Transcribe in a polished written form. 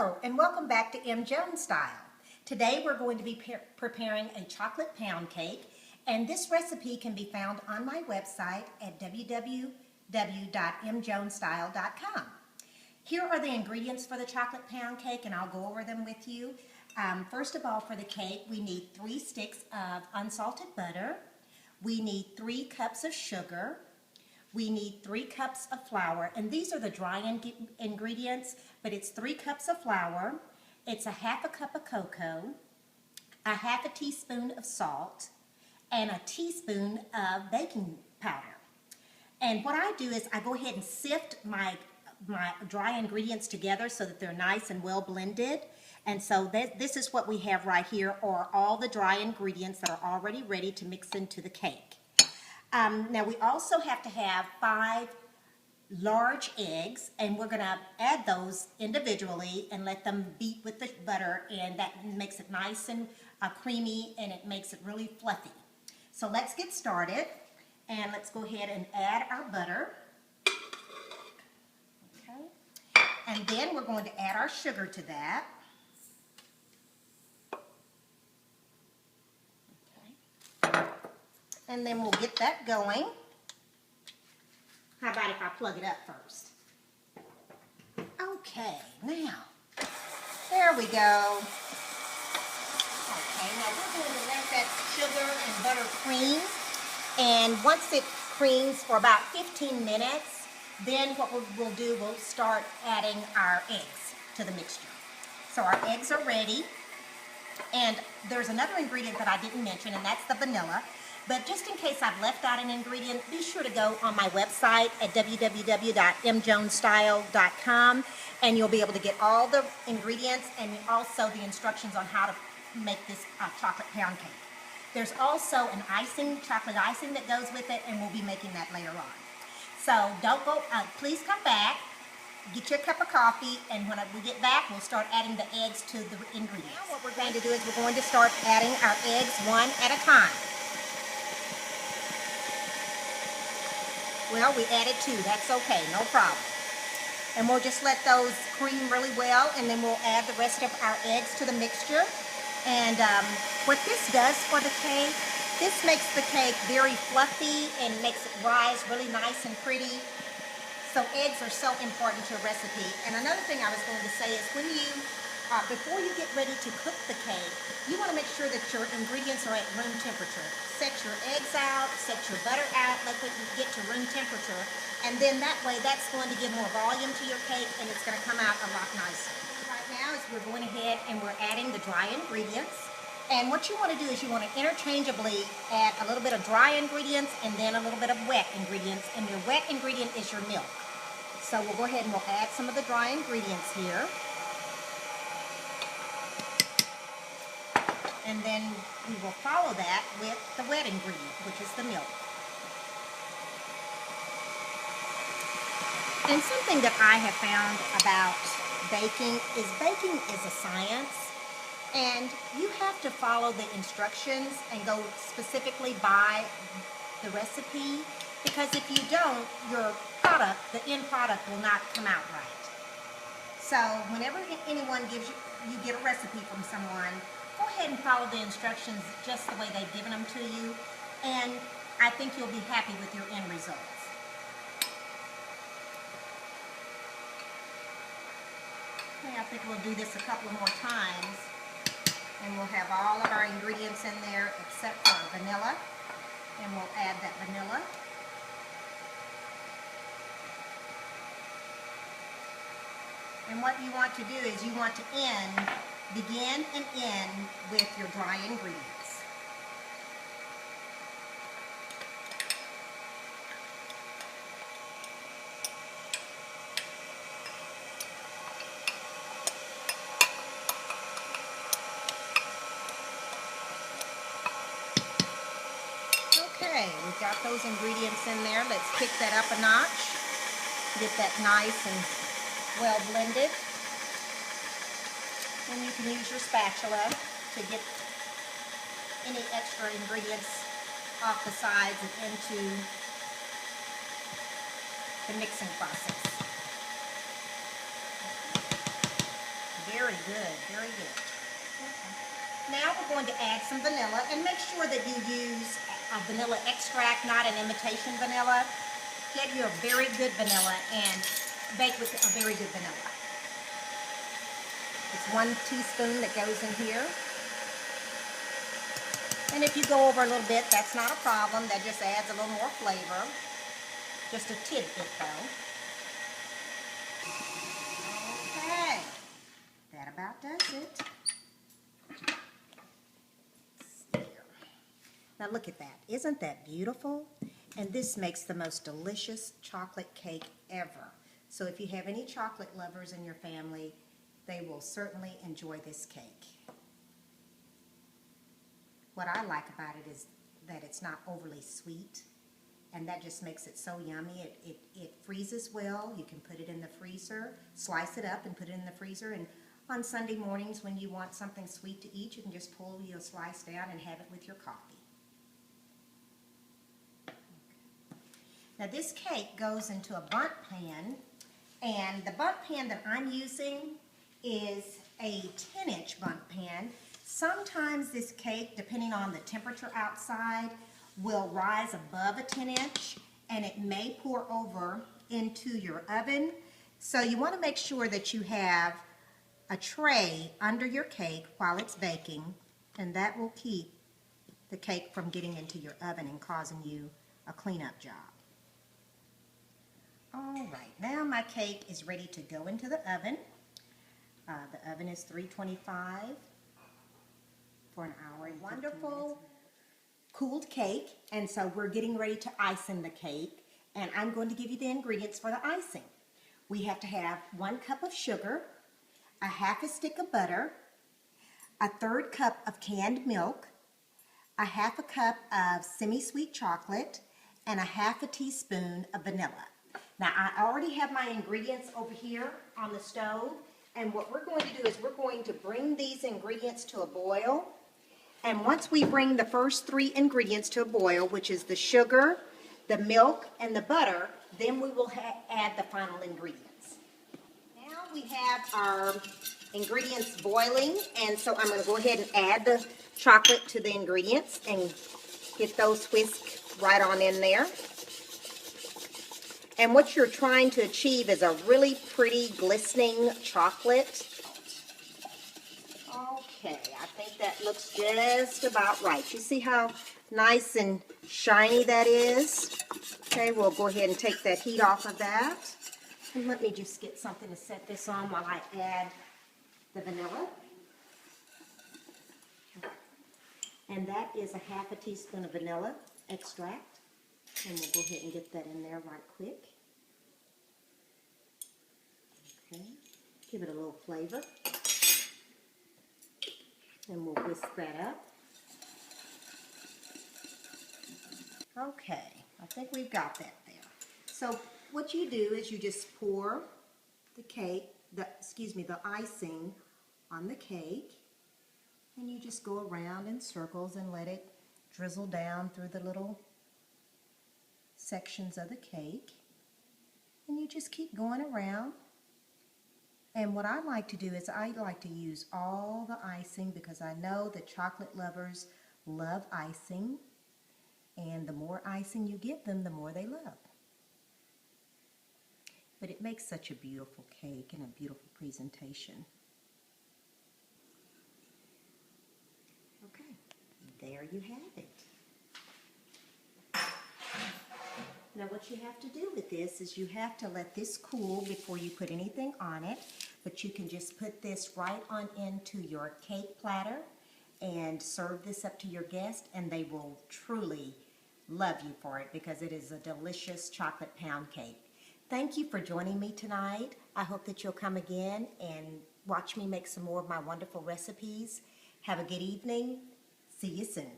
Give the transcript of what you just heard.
Hello and welcome back to MjonesStyle. Today we're going to be preparing a chocolate pound cake, and this recipe can be found on my website at www.mjonesstyle.com. Here are the ingredients for the chocolate pound cake, and I'll go over them with you. First of all, for the cake, we need 3 sticks of unsalted butter. We need 3 cups of sugar. We need 3 cups of flour, and these are the dry ingredients, but it's 3 cups of flour, it's a half a cup of cocoa, a half a teaspoon of salt, and a teaspoon of baking powder. And what I do is I go ahead and sift my dry ingredients together so that they're nice and well blended. And so this is what we have right here, are all the dry ingredients that are already ready to mix into the cake. Now we also have to have 5 large eggs, and we're going to add those individually and let them beat with the butter, and that makes it nice and creamy, and it makes it really fluffy. So let's get started, and let's go ahead and add our butter. Okay. And then we're going to add our sugar to that. And then we'll get that going. How about if I plug it up first? Okay, now, there we go. Okay, now we're going to let that sugar and butter cream. And once it creams for about 15 minutes, then what we'll do, we'll start adding our eggs to the mixture. So our eggs are ready. And there's another ingredient that I didn't mention, and that's the vanilla. But just in case I've left out an ingredient, be sure to go on my website at www.MjonesStyle.com, and you'll be able to get all the ingredients and also the instructions on how to make this chocolate pound cake. There's also an icing, chocolate icing that goes with it, and we'll be making that later on. So don't go, please come back, get your cup of coffee, and when we get back, we'll start adding the eggs to the ingredients. Now what we're going to do is we're going to start adding our eggs one at a time. Well, we added 2. That's okay, no problem. And we'll just let those cream really well, and then we'll add the rest of our eggs to the mixture. And what this does for the cake, this makes the cake very fluffy and makes it rise really nice and pretty. So eggs are so important to a recipe. And another thing I was going to say is when you, before you get ready to cook the cake, you want to make sure that your ingredients are at room temperature. Set your eggs out, set your butter out, let it get to room temperature, and then that way that's going to give more volume to your cake, and it's going to come out a lot nicer. Right now is we're going ahead and we're adding the dry ingredients, and what you want to do is you want to interchangeably add a little bit of dry ingredients and then a little bit of wet ingredients, and your wet ingredient is your milk. So we'll go ahead and we'll add some of the dry ingredients here. And then we will follow that with the wet ingredient, which is the milk. And something that I have found about baking is a science, and you have to follow the instructions and go specifically by the recipe, because if you don't, your product, the end product, will not come out right. So whenever anyone gives you get a recipe from someone, go ahead and follow the instructions just the way they've given them to you, and I think you'll be happy with your end results. Okay, I think we'll do this a couple more times, and we'll have all of our ingredients in there except for vanilla, and we'll add that vanilla. And what you want to do is you want to begin and end with your dry ingredients. Okay, we've got those ingredients in there. Let's kick that up a notch. Get that nice and well blended. And you can use your spatula to get any extra ingredients off the sides and into the mixing process. Very Very good, very good. Okay. Now we're going to add some vanilla, and make sure that you use a vanilla extract, not an imitation vanilla. Get you a very good vanilla and bake with a very good vanilla. It's 1 teaspoon that goes in here. And if you go over a little bit, that's not a problem. That just adds a little more flavor. Just a tidbit though. Okay. That about does it. Now look at that. Isn't that beautiful? And this makes the most delicious chocolate cake ever. So if you have any chocolate lovers in your family, they will certainly enjoy this cake. What I like about it is that it's not overly sweet, and that just makes it so yummy. It freezes well. You can put it in the freezer, slice it up and put it in the freezer, and on Sunday mornings when you want something sweet to eat, you can just pull your slice down and have it with your coffee. Now this cake goes into a bundt pan, and the bundt pan that I'm using is a 10-inch bundt pan. Sometimes this cake, depending on the temperature outside, will rise above a 10-inch, and it may pour over into your oven. So you want to make sure that you have a tray under your cake while it's baking, and that will keep the cake from getting into your oven and causing you a cleanup job. All right, now my cake is ready to go into the oven. The oven is 325 for an hour. Wonderful cooled cake, and so we're getting ready to ice the cake, and I'm going to give you the ingredients for the icing. We have to have 1 cup of sugar, a half a stick of butter, a 1/3 cup of canned milk, a half a cup of semi-sweet chocolate, and a half a teaspoon of vanilla. Now I already have my ingredients over here on the stove, and what we're going to do is we're going to bring these ingredients to a boil. And once we bring the first 3 ingredients to a boil, which is the sugar, the milk, and the butter, then we will add the final ingredients. Now we have our ingredients boiling, and so I'm going to go ahead and add the chocolate to the ingredients and get those whisked right on in there. And what you're trying to achieve is a really pretty glistening chocolate. Okay, I think that looks just about right. You see how nice and shiny that is? Okay, we'll go ahead and take that heat off of that. And let me just get something to set this on while I add the vanilla. And that is a half a teaspoon of vanilla extract. And we'll go ahead and get that in there right quick. Okay, give it a little flavor. And we'll whisk that up. Okay, I think we've got that there. So what you do is you just pour the cake, the icing on the cake, and you just go around in circles and let it drizzle down through the little sections of the cake. And you just keep going around. And what I like to do is I like to use all the icing because I know that chocolate lovers love icing. And the more icing you give them, the more they love. But it makes such a beautiful cake and a beautiful presentation. Okay, there you have it. Now what you have to do with this is you have to let this cool before you put anything on it, but you can just put this right on into your cake platter and serve this up to your guests, and they will truly love you for it because it is a delicious chocolate pound cake. Thank you for joining me tonight. I hope that you'll come again and watch me make some more of my wonderful recipes. Have a good evening. See you soon.